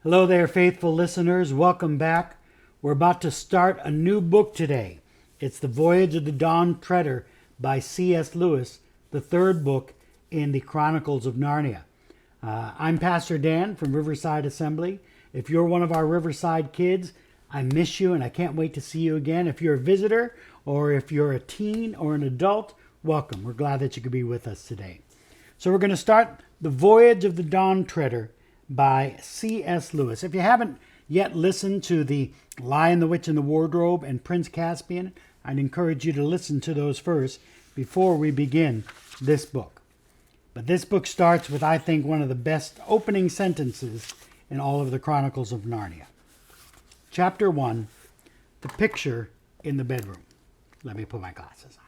Hello there, faithful listeners. Welcome back. We're about to start a new book today. It's The Voyage of the Dawn Treader by C.S. Lewis, the third book in the Chronicles of Narnia. I'm Pastor Dan from Riverside Assembly. If you're one of our Riverside kids, I miss you and I can't wait to see you again. If you're a visitor or if you're a teen or an adult, welcome. We're glad that you could be with us today. So we're going to start The Voyage of the Dawn Treader by C.S. Lewis. If you haven't yet listened to The Lion, the Witch, and the Wardrobe and Prince Caspian, I'd encourage you to listen to those first before we begin this book. But this book starts with, I think, one of the best opening sentences in all of the Chronicles of Narnia. Chapter 1, The Picture in the Bedroom. Let me put my glasses on.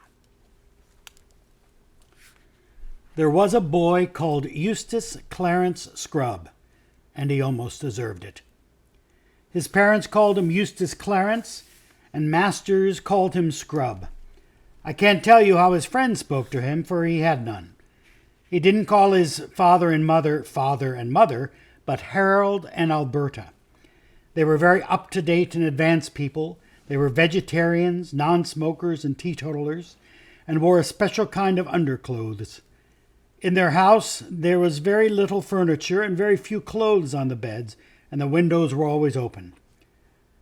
There was a boy called Eustace Clarence Scrubb, and he almost deserved it. His parents called him Eustace Clarence, and masters called him Scrubb. I can't tell you how his friends spoke to him, for he had none. He didn't call his father and mother, but Harold and Alberta. They were very up-to-date and advanced people. They were vegetarians, non-smokers, and teetotalers, and wore a special kind of underclothes. In their house, there was very little furniture and very few clothes on the beds, and the windows were always open.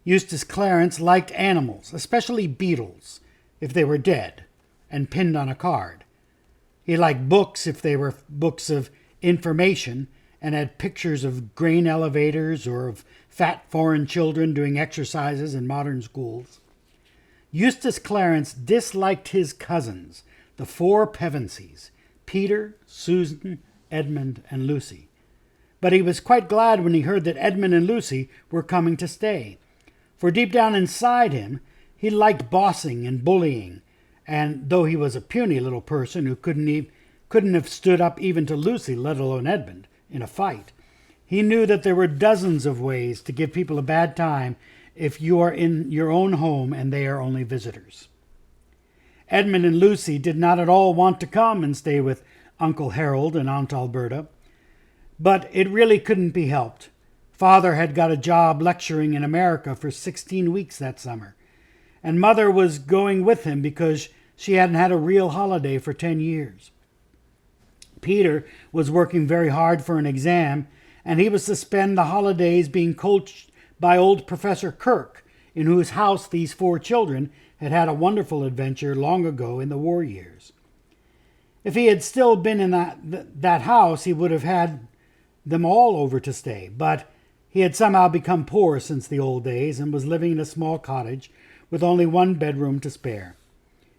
Eustace Clarence liked animals, especially beetles, if they were dead and pinned on a card. He liked books if they were books of information and had pictures of grain elevators or of fat foreign children doing exercises in modern schools. Eustace Clarence disliked his cousins, the four Pevensies, Peter, Susan, Edmund, and Lucy. But he was quite glad when he heard that Edmund and Lucy were coming to stay. For deep down inside him, he liked bossing and bullying, and though he was a puny little person who couldn't have stood up even to Lucy, let alone Edmund, in a fight, he knew that there were dozens of ways to give people a bad time if you are in your own home and they are only visitors. Edmund and Lucy did not at all want to come and stay with Uncle Harold and Aunt Alberta, but it really couldn't be helped. Father had got a job lecturing in America for 16 weeks that summer, and Mother was going with him because she hadn't had a real holiday for 10 years. Peter was working very hard for an exam, and he was to spend the holidays being coached by old Professor Kirk, in whose house these four children had had a wonderful adventure long ago in the war years. If he had still been in that house, he would have had them all over to stay, but he had somehow become poor since the old days and was living in a small cottage with only one bedroom to spare.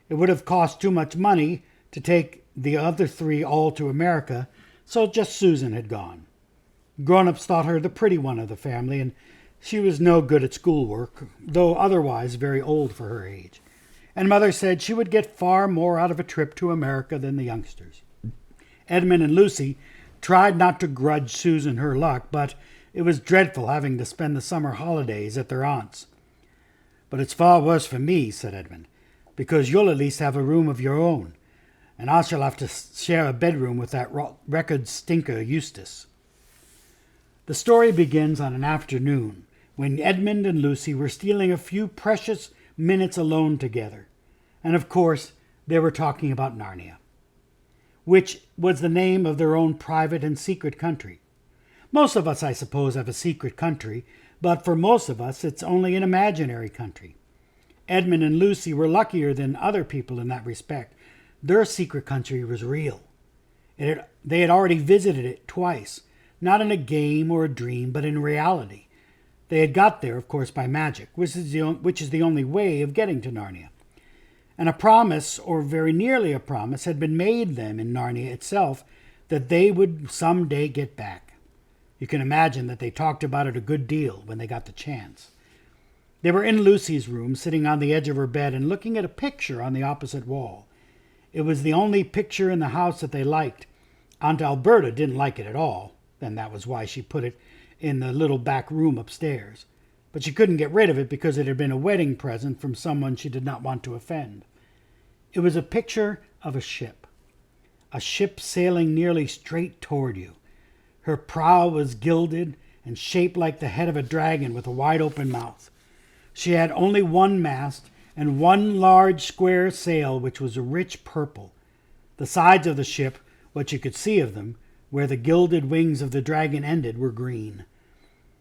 It would have cost too much money to take the other three all to America, so just Susan had gone. Grown-ups thought her the pretty one of the family, and she was no good at schoolwork, though otherwise very old for her age. And Mother said she would get far more out of a trip to America than the youngsters. Edmund and Lucy tried not to grudge Susan her luck, but it was dreadful having to spend the summer holidays at their aunt's. "But it's far worse for me," said Edmund, "because you'll at least have a room of your own, and I shall have to share a bedroom with that record stinker Eustace." The story begins on an afternoon when Edmund and Lucy were stealing a few precious minutes alone together. And of course, they were talking about Narnia, which was the name of their own private and secret country. Most of us, I suppose, have a secret country, but for most of us, it's only an imaginary country. Edmund and Lucy were luckier than other people in that respect. Their secret country was real. They had already visited it twice, not in a game or a dream, but in reality. They had got there, of course, by magic, which is the only way of getting to Narnia. And a promise, or very nearly a promise, had been made them in Narnia itself that they would someday get back. You can imagine that they talked about it a good deal when they got the chance. They were in Lucy's room, sitting on the edge of her bed and looking at a picture on the opposite wall. It was the only picture in the house that they liked. Aunt Alberta didn't like it at all, and that was why she put it in the little back room upstairs. But she couldn't get rid of it because it had been a wedding present from someone she did not want to offend. It was a picture of a ship sailing nearly straight toward you. Her prow was gilded, and shaped like the head of a dragon with a wide-open mouth. She had only one mast and one large square sail, which was a rich purple. The sides of the ship, what you could see of them, where the gilded wings of the dragon ended, were green.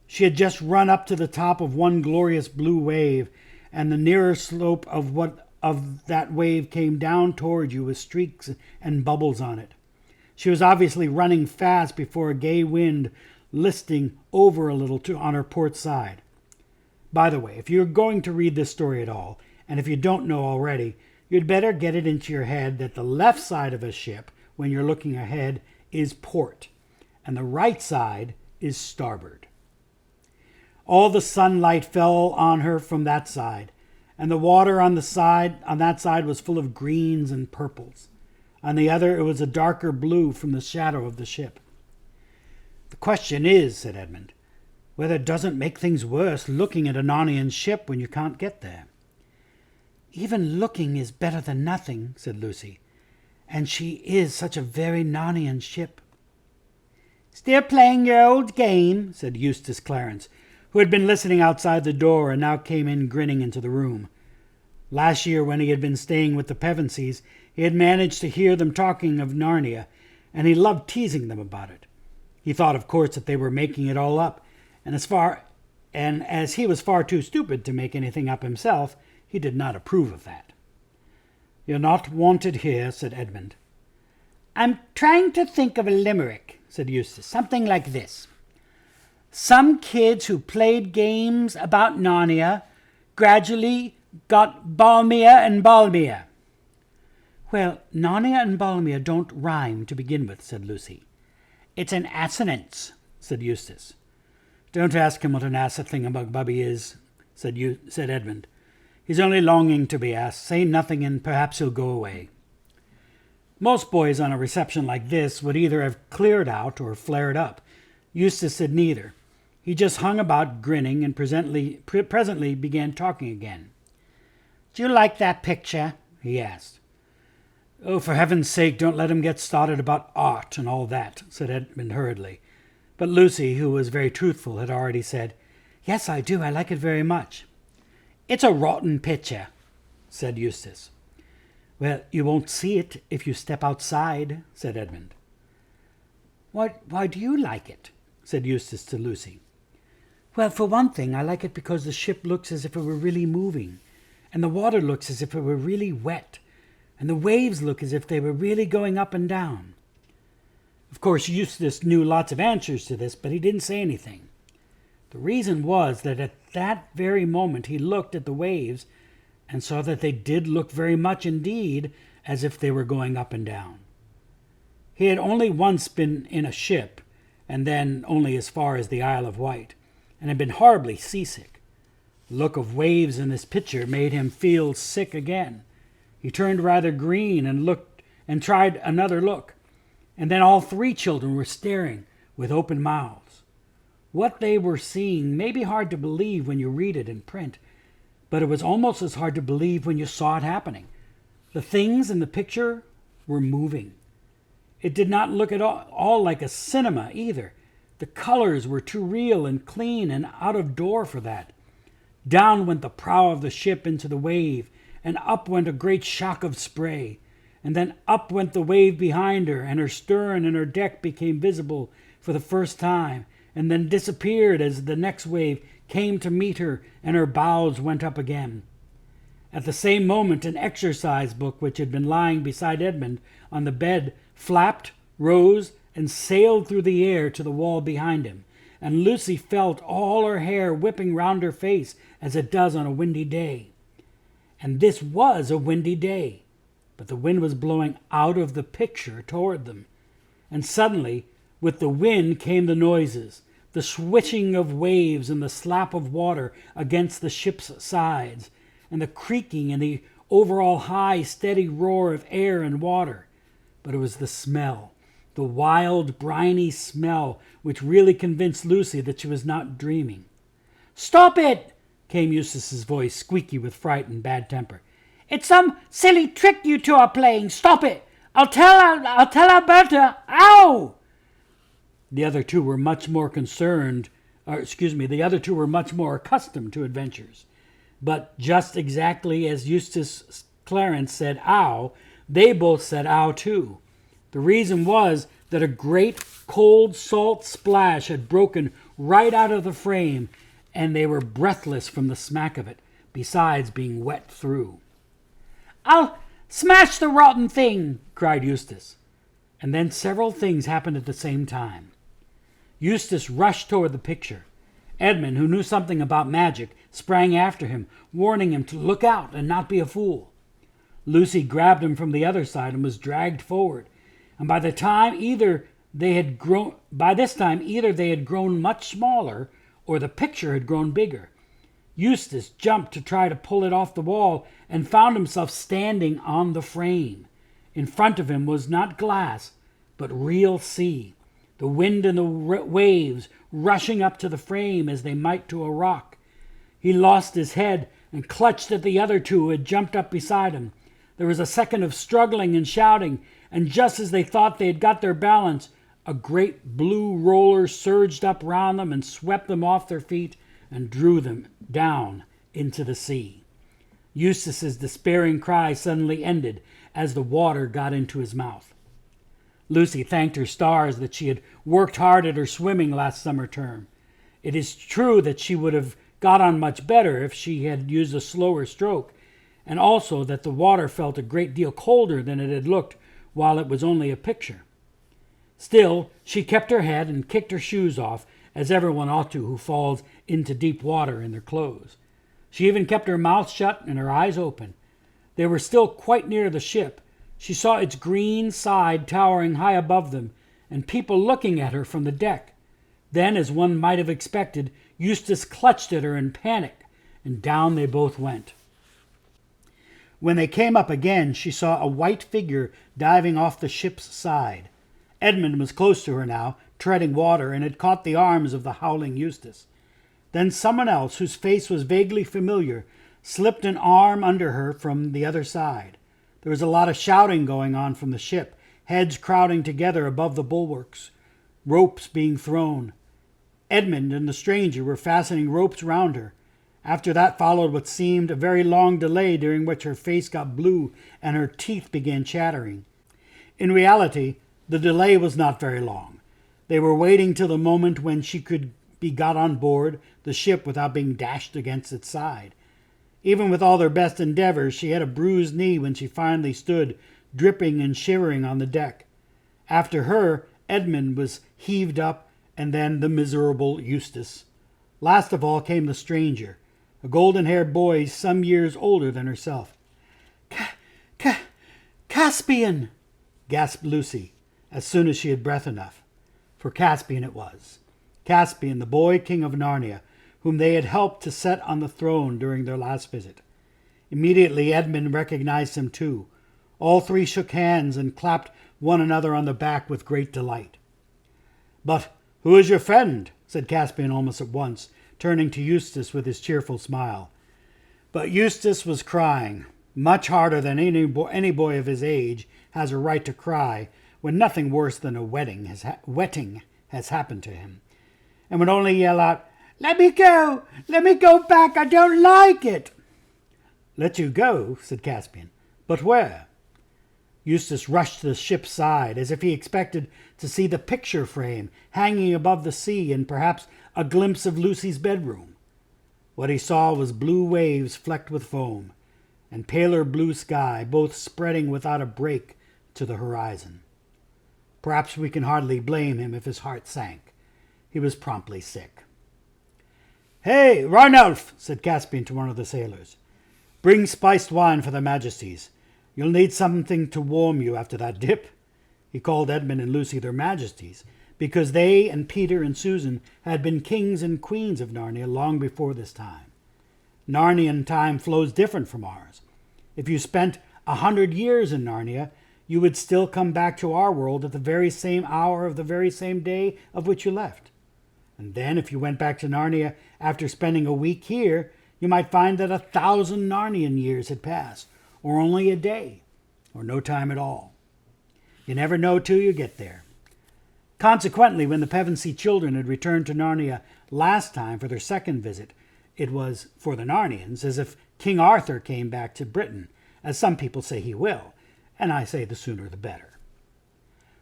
She had just run up to the top of one glorious blue wave, and the nearer slope of that wave came down toward you with streaks and bubbles on it. She was obviously running fast before a gay wind listing over a little on her port side. By the way, if you're going to read this story at all, and if you don't know already, you'd better get it into your head that the left side of a ship, when you're looking ahead, is port, and the right side is starboard. All the sunlight fell on her from that side, and the water on that side was full of greens and purples. On the other, it was a darker blue from the shadow of the ship. "The question is," said Edmund, "whether it doesn't make things worse looking at a Narnian ship when you can't get there." "Even looking is better than nothing," said Lucy, "and she is such a very Narnian ship." "Still playing your old game," said Eustace Clarence, who had been listening outside the door and now came in grinning into the room. Last year, when he had been staying with the Pevensies, he had managed to hear them talking of Narnia, and he loved teasing them about it. He thought, of course, that they were making it all up, and as he was far too stupid to make anything up himself, he did not approve of that. "You're not wanted here," said Edmund. "I'm trying to think of a limerick," said Eustace. "Something like this. Some kids who played games about Narnia gradually got balmier and balmier." "Well, Narnia and balmier don't rhyme to begin with," said Lucy. "It's an assonance," said Eustace. "Don't ask him what an assethingabubby is," said Edmund. "He's only longing to be asked. Say nothing and perhaps he'll go away." Most boys on a reception like this would either have cleared out or flared up. Eustace did neither. He just hung about grinning and presently began talking again. "Do you like that picture?" he asked. "Oh, for heaven's sake, don't let him get started about art and all that," said Edmund hurriedly. But Lucy, who was very truthful, had already said, "Yes, I do. I like it very much." "It's a rotten picture," said Eustace. "Well, you won't see it if you step outside," said Edmund. Why do you like it?" said Eustace to Lucy. "Well, for one thing, I like it because the ship looks as if it were really moving, and the water looks as if it were really wet, and the waves look as if they were really going up and down." Of course, Eustace knew lots of answers to this, but he didn't say anything. The reason was that at that very moment he looked at the waves and saw that they did look very much indeed as if they were going up and down. He had only once been in a ship, and then only as far as the Isle of Wight, and had been horribly seasick. The look of waves in this picture made him feel sick again. He turned rather green and looked and tried another look, and then all three children were staring with open mouths. What they were seeing may be hard to believe when you read it in print, but it was almost as hard to believe when you saw it happening. The things in the picture were moving. It did not look at all like a cinema either. The colors were too real and clean and out of door for that. Down went the prow of the ship into the wave, and up went a great shock of spray, and then up went the wave behind her, and her stern and her deck became visible for the first time, and then disappeared as the next wave came to meet her, and her bows went up again. At the same moment, an exercise book which had been lying beside Edmund on the bed flapped, rose, and sailed through the air to the wall behind him, and Lucy felt all her hair whipping round her face as it does on a windy day. And this was a windy day, but the wind was blowing out of the picture toward them. And suddenly, with the wind came the noises, the swishing of waves and the slap of water against the ship's sides, and the creaking and the overall high, steady roar of air and water. But it was the smell, the wild, briny smell, which really convinced Lucy that she was not dreaming. "Stop it!" came Eustace's voice, squeaky with fright and bad temper. "It's some silly trick you two are playing. Stop it! I'll tell Alberta. Ow!" The other two were much more concerned the other two were much more accustomed to adventures. But just exactly as Eustace Clarence said ow, they both said ow too. The reason was that a great cold salt splash had broken right out of the frame, and they were breathless from the smack of it, besides being wet through. "I'll smash the rotten thing!" cried Eustace. And then several things happened at the same time. Eustace rushed toward the picture. Edmund, who knew something about magic, sprang after him, warning him to look out and not be a fool. Lucy grabbed him from the other side and was dragged forward, and by this time either they had grown much smaller or the picture had grown bigger. Eustace jumped to try to pull it off the wall and found himself standing on the frame. In front of him was not glass, but real sea, the wind and the waves rushing up to the frame as they might to a rock. He lost his head and clutched at the other two who had jumped up beside him. There was a second of struggling and shouting, and just as they thought they had got their balance, a great blue roller surged up round them and swept them off their feet and drew them down into the sea. Eustace's despairing cry suddenly ended as the water got into his mouth. Lucy thanked her stars that she had worked hard at her swimming last summer term. It is true that she would have got on much better if she had used a slower stroke, and also that the water felt a great deal colder than it had looked while it was only a picture. Still, she kept her head and kicked her shoes off, as everyone ought to who falls into deep water in their clothes. She even kept her mouth shut and her eyes open. They were still quite near the ship. She saw its green side towering high above them, and people looking at her from the deck. Then, as one might have expected, Eustace clutched at her in panic, and down they both went. When they came up again, she saw a white figure diving off the ship's side. Edmund was close to her now, treading water, and had caught the arms of the howling Eustace. Then someone else, whose face was vaguely familiar, slipped an arm under her from the other side. There was a lot of shouting going on from the ship, heads crowding together above the bulwarks, ropes being thrown. Edmund and the stranger were fastening ropes round her. After that followed what seemed a very long delay, during which her face got blue and her teeth began chattering. In reality, the delay was not very long. They were waiting till the moment when she could be got on board the ship without being dashed against its side. Even with all their best endeavors, she had a bruised knee when she finally stood, dripping and shivering on the deck. After her, Edmund was heaved up, and then the miserable Eustace. Last of all came the stranger, a golden-haired boy some years older than herself. Caspian, gasped Lucy, as soon as she had breath enough. For Caspian it was. Caspian, the boy king of Narnia, whom they had helped to set on the throne during their last visit. Immediately Edmund recognized him too. All three shook hands and clapped one another on the back with great delight. "But who is your friend?" said Caspian almost at once, turning to Eustace with his cheerful smile. But Eustace was crying, much harder than any boy of his age has a right to cry when nothing worse than a wetting has happened to him, and would only yell out, Let me go back, I don't like it." "Let you go," said Caspian. "But where?" Eustace rushed to the ship's side, as if he expected to see the picture frame hanging above the sea and perhaps a glimpse of Lucy's bedroom. What he saw was blue waves flecked with foam, and paler blue sky, both spreading without a break to the horizon. Perhaps we can hardly blame him if his heart sank. He was promptly sick. "Hey, Ranulph," said Caspian to one of the sailors. "Bring spiced wine for their majesties. You'll need something to warm you after that dip." He called Edmund and Lucy their majesties, because they and Peter and Susan had been kings and queens of Narnia long before this time. Narnian time flows different from ours. If you spent 100 years in Narnia, you would still come back to our world at the very same hour of the very same day of which you left. And then, if you went back to Narnia after spending a week here, you might find that 1,000 Narnian years had passed, or only a day, or no time at all. You never know till you get there. Consequently, when the Pevensey children had returned to Narnia last time for their second visit, it was, for the Narnians, as if King Arthur came back to Britain, as some people say he will, and I say the sooner the better.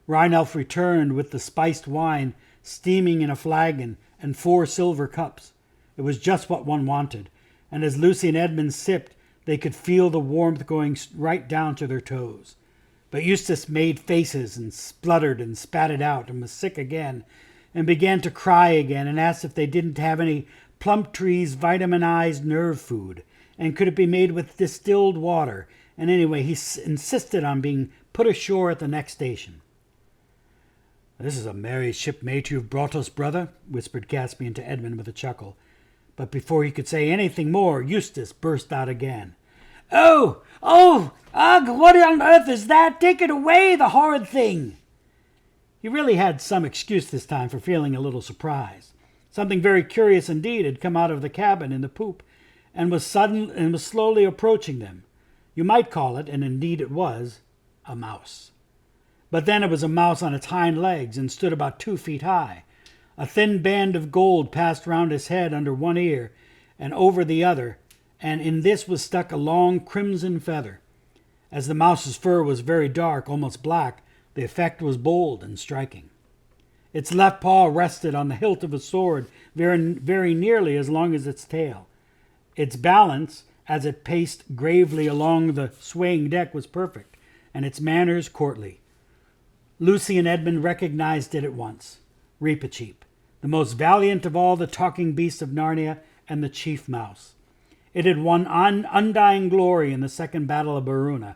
Rhinelf returned with the spiced wine steaming in a flagon and 4 silver cups. It was just what one wanted, and as Lucy and Edmund sipped, they could feel the warmth going right down to their toes. But Eustace made faces and spluttered and spat it out and was sick again and began to cry again and asked if they didn't have any Plumptree's vitaminized nerve food and could it be made with distilled water, and anyway he insisted on being put ashore at the next station. "This is a merry shipmate you've brought us, brother," whispered Caspian to Edmund with a chuckle. But before he could say anything more, Eustace burst out again. "Oh! Ugh! What on earth is that? Take it away, the horrid thing!" He really had some excuse this time for feeling a little surprised. Something very curious indeed had come out of the cabin in the poop, and was slowly approaching them. You might call it, and indeed it was, a mouse. But then it was a mouse on its hind legs and stood about 2 feet high. A thin band of gold passed round his head under one ear and over the other, and in this was stuck a long crimson feather. As the mouse's fur was very dark, almost black, the effect was bold and striking. Its left paw rested on the hilt of a sword very, very nearly as long as its tail. Its balance, as it paced gravely along the swaying deck, was perfect, and its manners courtly. Lucy and Edmund recognized it at once. Reepicheep, the most valiant of all the talking beasts of Narnia, and the chief mouse. It had won undying glory in the second battle of Baruna.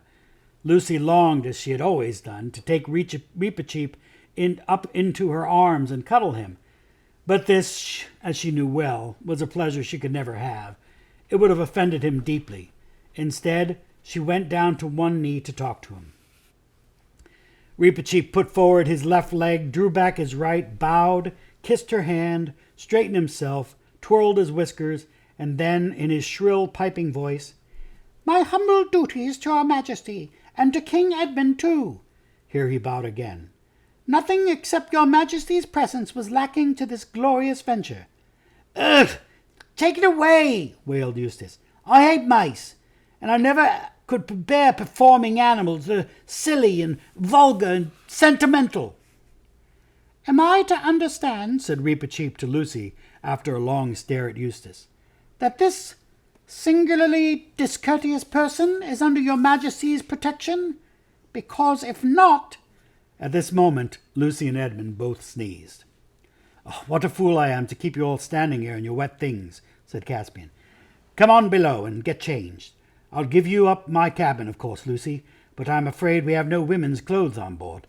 Lucy longed, as she had always done, to take Reepicheep up into her arms and cuddle him. But this, as she knew well, was a pleasure she could never have. It would have offended him deeply. Instead, she went down to one knee to talk to him. Reepicheep put forward his left leg, drew back his right, bowed, kissed her hand, straightened himself, twirled his whiskers, and then, in his shrill, piping voice, "My humble duties to your Majesty, and to King Edmund too." Here he bowed again. "Nothing except your Majesty's presence was lacking to this glorious venture." "Ugh! Take it away!" wailed Eustace. "I hate mice, and I never could bear performing animals. They're silly and vulgar and sentimental." "Am I to understand," said Reepicheep to Lucy, after a long stare at Eustace, "that this singularly discourteous person is under your Majesty's protection? Because if not—" At this moment, Lucy and Edmund both sneezed. "Oh, what a fool I am to keep you all standing here in your wet things," said Caspian. "Come on below and get changed. I'll give you up my cabin, of course, Lucy, but I'm afraid we have no women's clothes on board.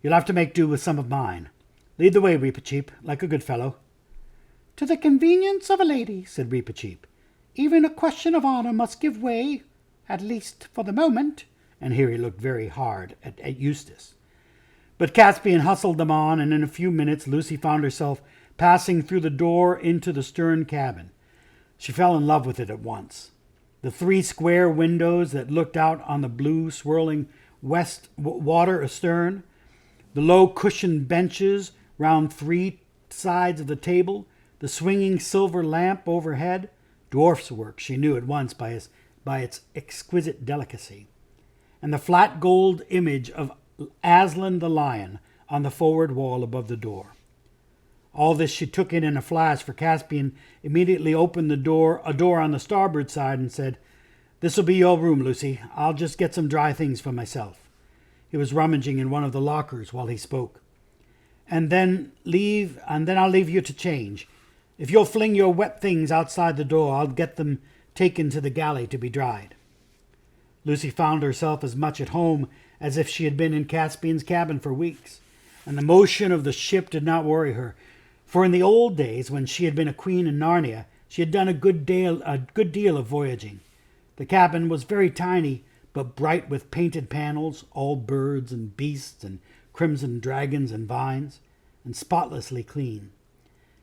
You'll have to make do with some of mine. Lead the way, Reepicheep, like a good fellow." "To the convenience of a lady," said Reepicheep. "Even a question of honour must give way, at least for the moment." And here he looked very hard at Eustace. But Caspian hustled them on, and in a few minutes Lucy found herself passing through the door into the stern cabin. She fell in love with it at once. The 3 square windows that looked out on the blue, swirling west water astern, the low cushioned benches round 3 sides of the table, the swinging silver lamp overhead, dwarf's work she knew at once by its exquisite delicacy, and the flat gold image of Aslan the lion on the forward wall above the door. All this she took in a flash, for Caspian immediately opened a door on the starboard side, and said, "This'll be your room, Lucy. I'll just get some dry things for myself." He was rummaging in one of the lockers while he spoke. And then I'll leave you to change. If you'll fling your wet things outside the door, I'll get them taken to the galley to be dried." Lucy found herself as much at home as if she had been in Caspian's cabin for weeks, and the motion of the ship did not worry her, for in the old days, when she had been a queen in Narnia, she had done a good deal of voyaging. The cabin was very tiny, but bright with painted panels, all birds and beasts and crimson dragons and vines, and spotlessly clean.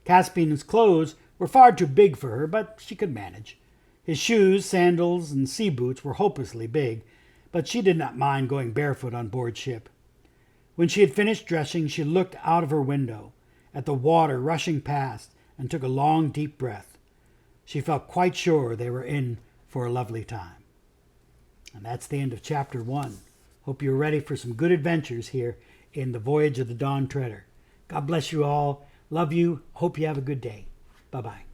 Caspian's clothes were far too big for her, but she could manage. His shoes, sandals, and sea boots were hopelessly big, but she did not mind going barefoot on board ship. When she had finished dressing, she looked out of her window at the water rushing past and took a long, deep breath. She felt quite sure they were in for a lovely time. And that's the end of chapter 1. Hope you're ready for some good adventures here in the Voyage of the Dawn Treader. God bless you all. Love you. Hope you have a good day. Bye-bye.